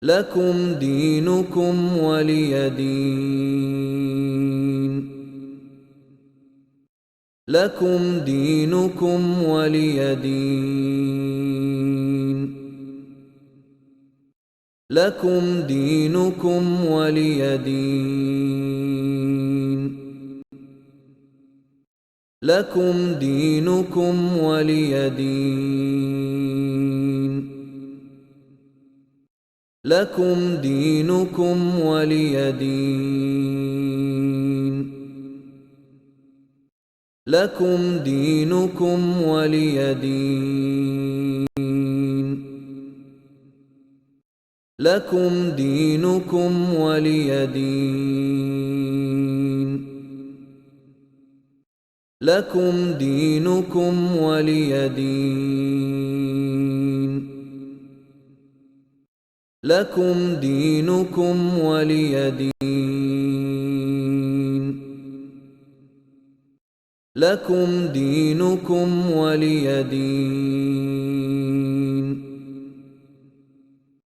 لكم دينكم ولي دين. لكم دينكم ولي دين. لكم دينكم ولي دين. لكم دينكم ولي دين. لكم دينكم ولي دين. لكم دينكم ولي دين. لكم دينكم ولي دين. لكم دينكم ولي دين. لكم دينكم ولي دين. لكم دينكم ولي دين.